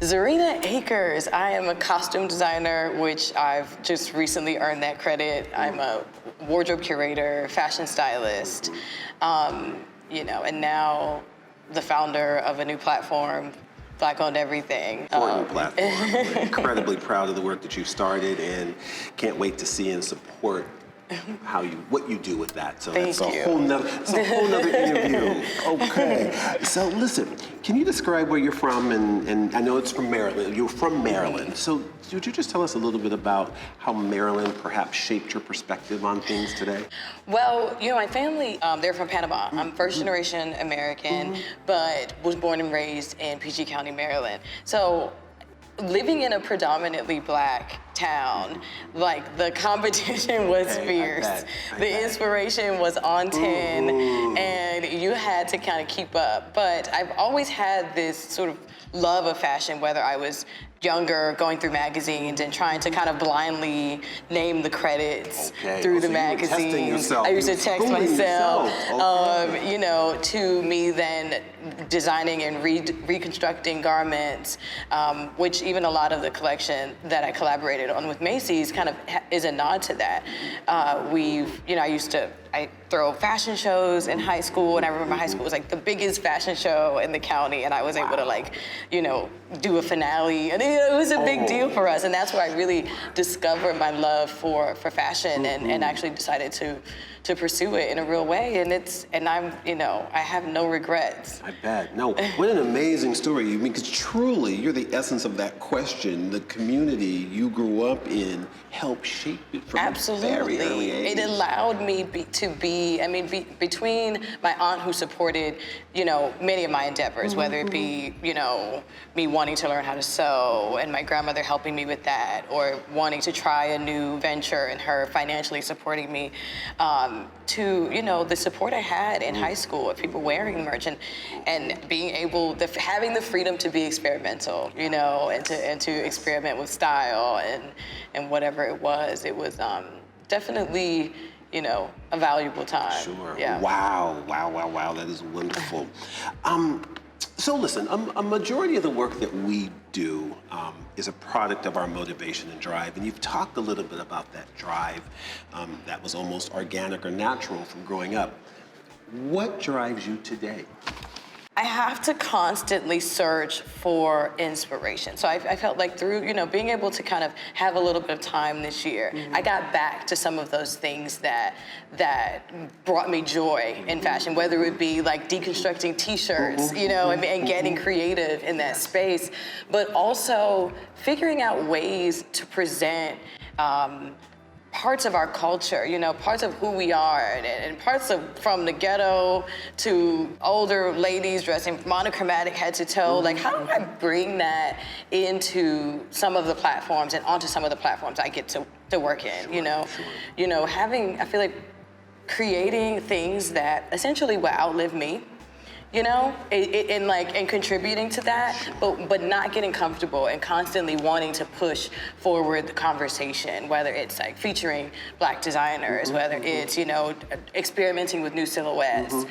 Zerina Akers. I am a costume designer, which I've just recently earned that credit. I'm a wardrobe curator, fashion stylist, and now the founder of a new platform, Black-owned everything. Important platform. We're incredibly proud of the work that you've started and can't wait to see and support what you do with that. So Thank that's you. a whole nother interview. Okay. So listen, can you describe where you're from? And I know it's from Maryland. You're from Maryland. So would you just tell us a little bit about how Maryland perhaps shaped your perspective on things today? Well, my family, they're from Panama. I'm first generation American, but was born and raised in PG County, Maryland. So living in a predominantly Black town, like the competition was fierce. The inspiration was on 10, and you had to kind of keep up. But I've always had this sort of love of fashion, whether I was younger, going through magazines and trying to kind of blindly name the credits through the magazines. I used to text myself, to me then designing and reconstructing garments, which even a lot of the collection that I collaborated on with Macys kind of is a nod to that. I throw fashion shows in high school, and I remember high school was like the biggest fashion show in the county, and I was able to do a finale, and it was a big deal for us, and that's where I really discovered my love for fashion and actually decided to pursue it in a real way, and I have no regrets. I bet. No, what an amazing story. Because truly, you're the essence of that question. The community you grew up in helped shape it from a very early age. It allowed me between my aunt who supported, many of my endeavors, whether it be, me wanting to learn how to sew and my grandmother helping me with that, or wanting to try a new venture and her financially supporting me, to, the support I had in high school of people wearing merch and being able, having the freedom to be experimental, and to experiment with style and whatever it was definitely, a valuable time. Sure. Yeah. Wow. That is wonderful. So listen, a majority of the work that we do is a product of our motivation and drive. And you've talked a little bit about that drive that was almost organic or natural from growing up. What drives you today? I have to constantly search for inspiration. So I felt like through, being able to kind of have a little bit of time this year, I got back to some of those things that brought me joy in fashion, whether it be like deconstructing t-shirts, and getting creative in that space, but also figuring out ways to present parts of our culture, parts of who we are, and parts of from the ghetto to older ladies dressing monochromatic head to toe. Like, how do I bring that into some of the platforms and onto some of the platforms I get to work in? I feel like creating things that essentially will outlive me. And contributing to that, but not getting comfortable and constantly wanting to push forward the conversation, whether it's like featuring Black designers, whether it's, experimenting with new silhouettes,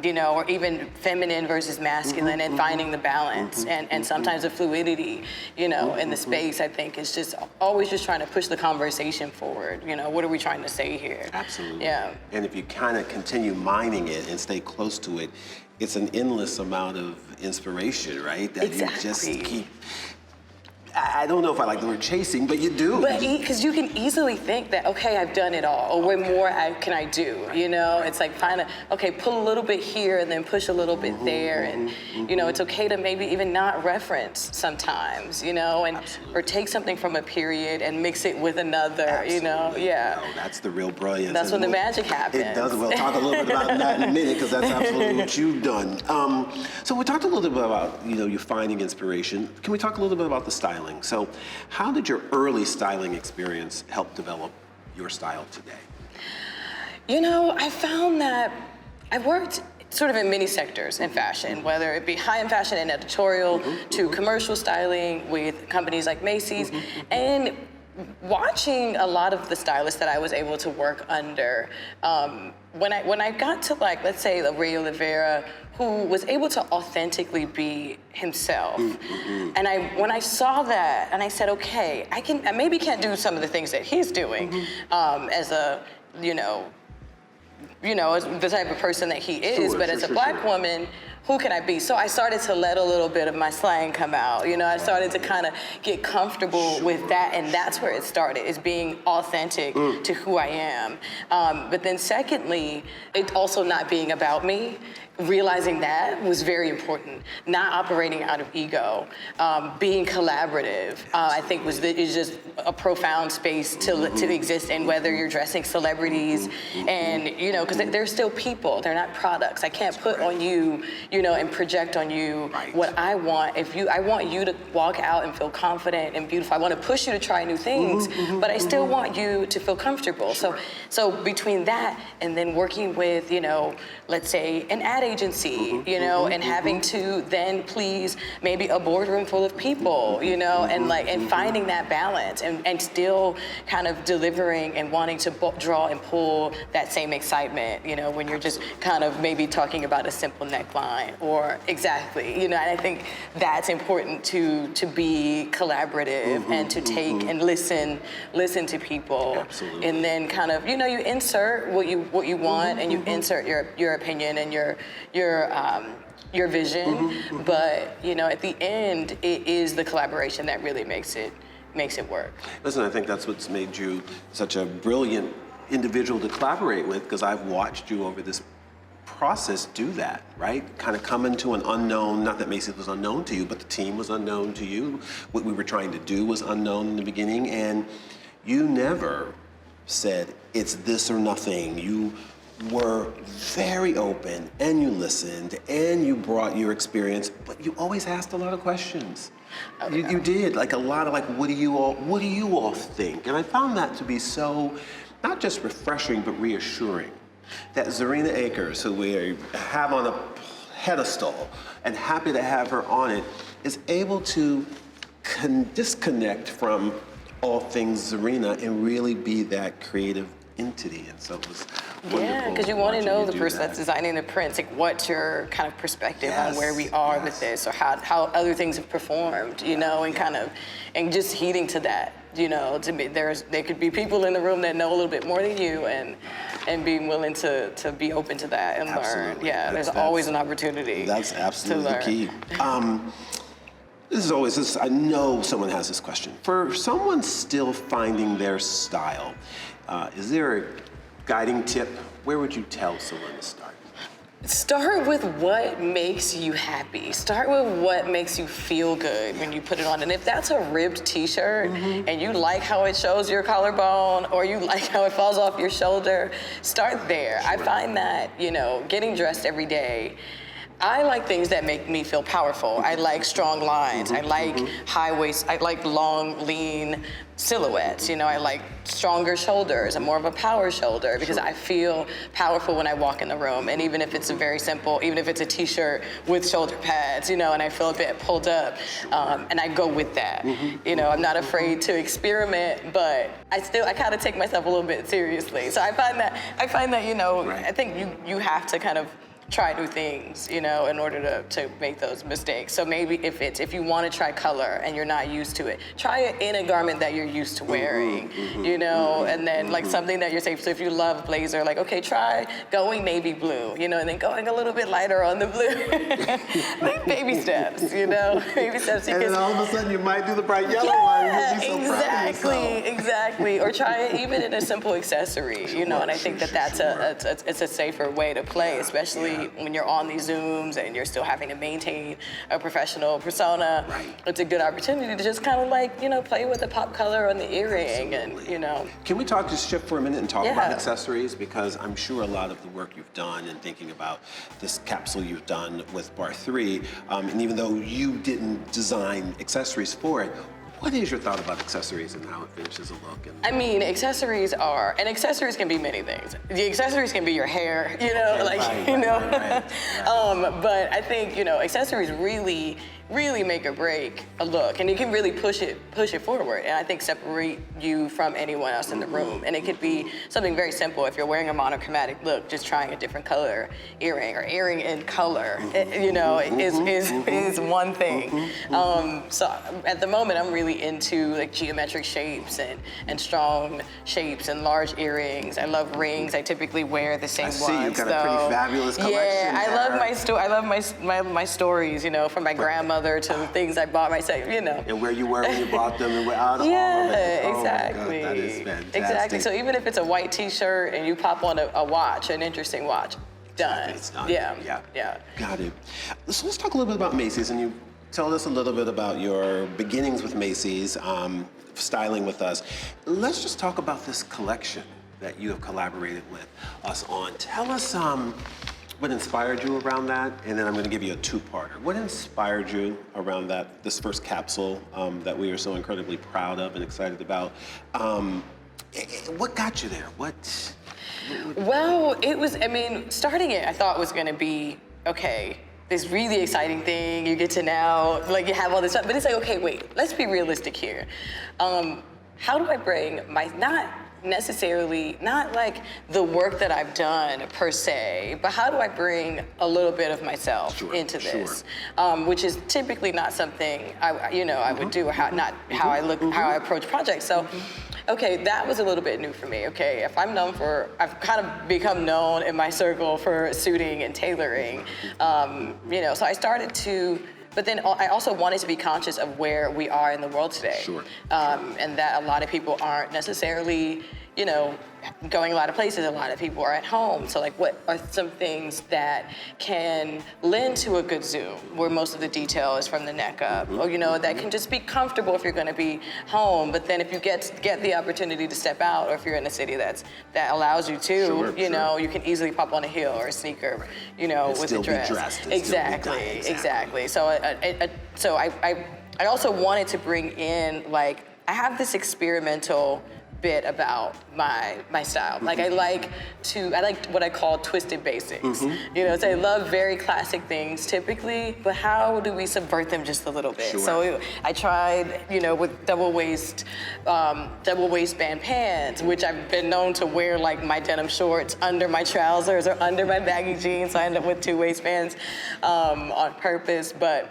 or even feminine versus masculine and finding the balance and sometimes the fluidity, in the space, I think is just always just trying to push the conversation forward. What are we trying to say here? Absolutely. Yeah. And if you kind of continue mining it and stay close to it, it's an endless amount of inspiration, right? That you just keep. I don't know if I like the word chasing, but you do. But because you can easily think that, okay, I've done it all, or what more can I do? It's like pull a little bit here and then push a little bit there, and it's okay to maybe even not reference sometimes, or take something from a period and mix it with another, yeah. No, that's the real brilliance. That's when the magic happens. It does. We'll talk a little bit about that in a minute because that's absolutely what you've done. So we talked a little bit about you finding inspiration. Can we talk a little bit about the styling? So how did your early styling experience help develop your style today? I found that I worked sort of in many sectors in fashion, whether it be high-end fashion and editorial to commercial styling with companies like Macys. And watching a lot of the stylists that I was able to work under, when I got to, like, let's say Ray Oliveira, who was able to authentically be himself, and when I saw that, and I said, okay, I maybe can't do some of the things that he's doing as a, as the type of person that he is, but as a Black woman, who can I be? So I started to let a little bit of my slang come out. I started to kind of get comfortable with that, and that's where it started, is being authentic to who I am. But then secondly, it also not being about me. Realizing that was very important. Not operating out of ego, being collaborative, I think is just a profound space to exist in, whether you're dressing celebrities and, because they're still people, they're not products. I can't put on you, and project on you what I want. I want you to walk out and feel confident and beautiful. I want to push you to try new things, but I still want you to feel comfortable. So between that and then working with, let's say an ad agency, and having to then please maybe a boardroom full of people, and finding that balance and still kind of delivering and wanting to draw and pull that same excitement, when you're just kind of maybe talking about a simple neckline or exactly, and I think that's important to be collaborative and to take and listen to people. Absolutely. And then kind of, you insert what you want and you insert your opinion and your vision, but at the end, it is the collaboration that really makes it work. Listen, I think that's what's made you such a brilliant individual to collaborate with, because I've watched you over this process do that, right? Kind of come into an unknown, not that Macy was unknown to you, but the team was unknown to you. What we were trying to do was unknown in the beginning, and you never said, it's this or nothing. You were very open, and you listened, and you brought your experience, but you always asked a lot of questions. Okay. You did, like a lot of what do you all think? And I found that to be so, not just refreshing, but reassuring. That Zerina Akers, who we have on a pedestal and happy to have her on it, is able to disconnect from all things Zerina and really be that creative entity. And so it was wonderful. Yeah, because you want to know the person that's designing the prints, like what's your kind of perspective on where we are with this, or how other things have performed, and kind of, and just heeding to that, to me, there could be people in the room that know a little bit more than you, and being willing to be open to that and learn. Yeah, there's always an opportunity. That's absolutely the key. This is always, I know someone has this question. For someone still finding their style, is there a guiding tip? Where would you tell someone to start? Start with what makes you happy. Start with what makes you feel good when you put it on. And if that's a ribbed t-shirt and you like how it shows your collarbone, or you like how it falls off your shoulder, start there. Sure. I find that, getting dressed every day, I like things that make me feel powerful. I like strong lines. I like high waist. I like long, lean silhouettes. I like stronger shoulders. I'm more of a power shoulder because I feel powerful when I walk in the room. And even if it's even if it's a t-shirt with shoulder pads, and I feel a bit pulled up, and I go with that. I'm not afraid to experiment, but I kind of take myself a little bit seriously. So I find that I think you have to kind of try new things, in order to make those mistakes. So maybe if you want to try color and you're not used to it, try it in a garment that you're used to wearing, and then like something that you're safe. So if you love blazer, like, okay, try going navy blue, and then going a little bit lighter on the blue. Like baby steps, baby steps. And then all of a sudden you might do the bright yellow one. Yeah, exactly. Or try it even in a simple accessory, and I think that's it's a safer way to play, especially when you're on these Zooms and you're still having to maintain a professional persona. It's a good opportunity to just kind of play with the pop color on the earring. Absolutely. And Can we just shift for a minute and talk about accessories? Because I'm sure a lot of the work you've done and thinking about this capsule you've done with Bar 3, and even though you didn't design accessories for it, what is your thought about accessories and how it finishes a look? Accessories can be many things. The accessories can be your hair, but I think, accessories really really make or break a look, and it can really push it forward, and I think separate you from anyone else in the room. And it could be something very simple. If you're wearing a monochromatic look, just trying a different color earring or earring in color, is one thing. So at the moment, I'm really into like geometric shapes and strong shapes and large earrings. I love rings. I typically wear the same ones. I see you've got a pretty fabulous collection. Yeah, I there. love my stories. From my grandmother to the things I bought myself. And where you were when you bought them, and where all of it. Exactly. Oh my God, that is fantastic. Exactly. So even if it's a white T-shirt and you pop on a watch, an interesting watch, done. It's done. Yeah. Got it. So let's talk a little bit about Macy's, and you tell us a little bit about your beginnings with Macy's, styling with us. Let's just talk about this collection that you have collaborated with us on. Tell us what inspired you around that, and then I'm going to give you a two-parter. What inspired you around this first capsule that we are so incredibly proud of and excited about? What got you there? Well, it was, starting it, I thought was going to be, okay, this really exciting thing, you get to now, you have all this stuff, but it's like, okay, wait, let's be realistic here. How do I bring not like the work that I've done per se, but how do I bring a little bit of myself into this, which is typically not something I would do, or how I look, how I approach projects. So, okay, that was a little bit new for me. Okay, if I've kind of become known in my circle for suiting and tailoring, so I started to. But then I also wanted to be conscious of where we are in the world today. And that a lot of people aren't necessarily, going a lot of places. A lot of people are at home. So what are some things that can lend to a good zoom, where most of the detail is from the neck up, or that can just be comfortable if you're going to be home. But then if you get the opportunity to step out, or if you're in a city that allows you to, you can easily pop on a heel or a sneaker, with a dress. Exactly. So I also wanted to bring in I have this experimental bit about my style. I like what I call twisted basics. So I love very classic things typically, but how do we subvert them just a little bit? So I tried, with double waistband pants, which I've been known to wear my denim shorts under my trousers or under my baggy jeans. So I end up with 2 waistbands on purpose, but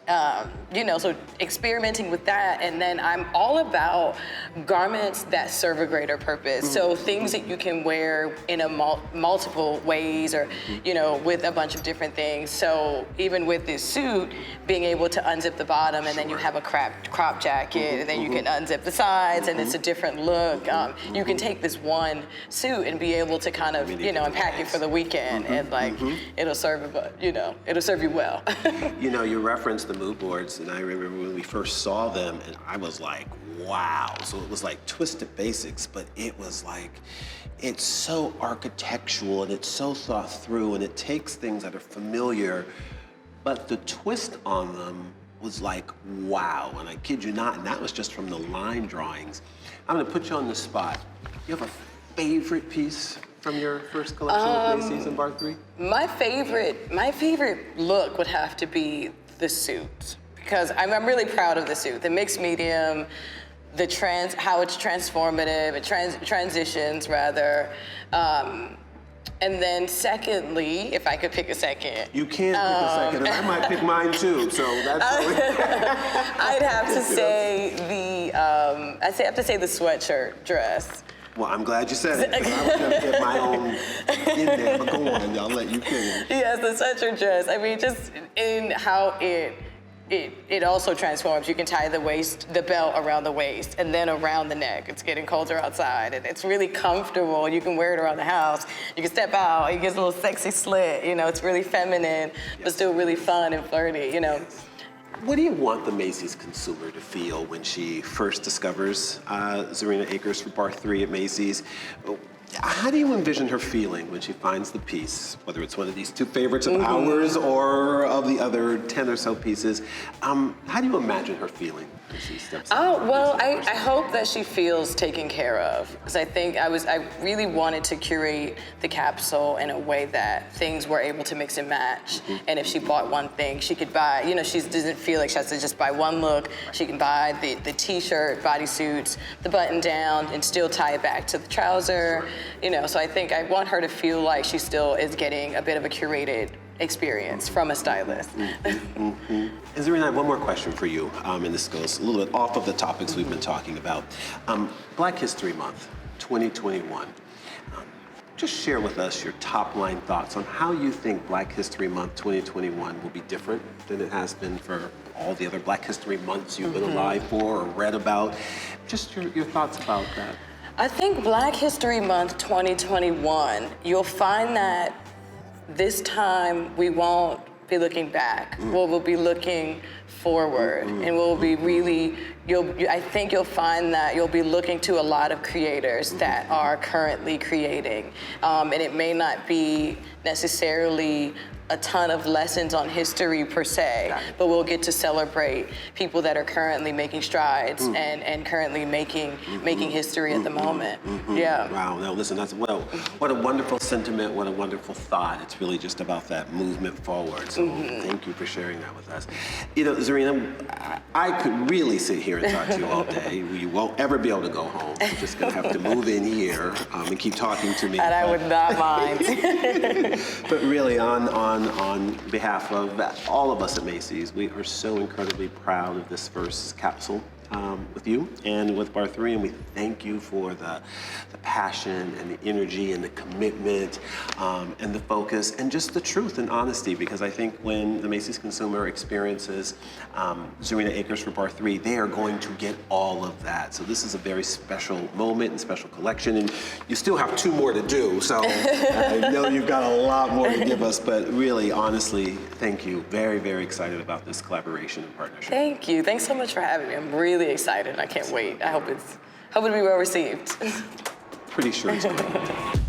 so experimenting with that, and then I'm all about garments that serve a greater purpose. So things that you can wear in multiple ways, or with a bunch of different things. So even with this suit, being able to unzip the bottom, and then you have a crop jacket, and then you can unzip the sides, and it's a different look. You can take this one suit and be able to kind of unpack it for the weekend, and it'll serve you well. You referenced the mood boards, and I remember when we first saw them, and I was like, wow. So it was twisted basics, but it was it's so architectural, and it's so thought through, and it takes things that are familiar, but the twist on them was wow, and I kid you not, and that was just from the line drawings. I'm gonna put you on the spot. You have a favorite piece from your first collection of Macy's and Bar 3? My favorite look would have to be the suit, because I'm really proud of the suit. The mixed medium, how it's transformative, it transitions rather. And then secondly, if I could pick a second. You can pick a second, and I might pick mine too, so that's I'd have to say the sweatshirt dress. Well, I'm glad you said it, because I was going to get my own in there, but go on, I'll let you finish. Yes, the sweatshirt dress. Just in how it also transforms. You can tie the belt around the waist, and then around the neck. It's getting colder outside, and it's really comfortable. You can wear it around the house. You can step out. It gives a little sexy slit. It's really feminine, but still really fun and flirty. What do you want the Macy's consumer to feel when she first discovers Zerina Akers for Bar 3 at Macy's? How do you envision her feeling when she finds the piece, whether it's one of these two favorites of ours or of the other 10 or so pieces? How do you imagine her feeling as she steps in? Oh, well, I hope that she feels taken care of. Because I think I really wanted to curate the capsule in a way that things were able to mix and match. And if she bought one thing, she could buy, you know, she doesn't feel like she has to just buy one look. She can buy the t-shirt, bodysuits, the button down, and still tie it back to the trouser. You know, so I think I want her to feel like she still is getting a bit of a curated experience from a stylist. And Zerina, I have one more question for you, and this goes a little bit off of the topics we've been talking about. Black History Month, 2021. Just share with us your top line thoughts on how you think Black History Month 2021 will be different than it has been for all the other Black History Months you've been alive for or read about. Just your thoughts about that. I think Black History Month 2021, you'll find that this time we won't be looking back. We'll be looking forward, and we'll be really, I think you'll find that you'll be looking to a lot of creators that are currently creating. And it may not be necessarily a ton of lessons on history per se, but we'll get to celebrate people that are currently making strides and currently making history at the moment. Yeah. Wow. Now listen, that's what a wonderful sentiment. What a wonderful thought. It's really just about that movement forward. So thank you for sharing that with us. You know, Zerina, I could really sit here and talk to you all day. You won't ever be able to go home. You're just gonna have to move in here and keep talking to me. And I would not mind. But really, on behalf of all of us at Macy's, we are so incredibly proud of this first capsule with you and with Bar 3, and we thank you for the passion and the energy and the commitment and the focus and just the truth and honesty, because I think when the Macy's consumer experiences Zerina Akers for Bar 3, they are going to get all of that. So this is a very special moment and special collection, and you still have 2 more to do, so I know you've got a lot more to give us, but really, honestly, thank you. Very, very excited about this collaboration and partnership. Thank you. Thanks so much for having me. I'm really excited. I can't wait. I hope it'll be well received. Pretty sure it's going to be.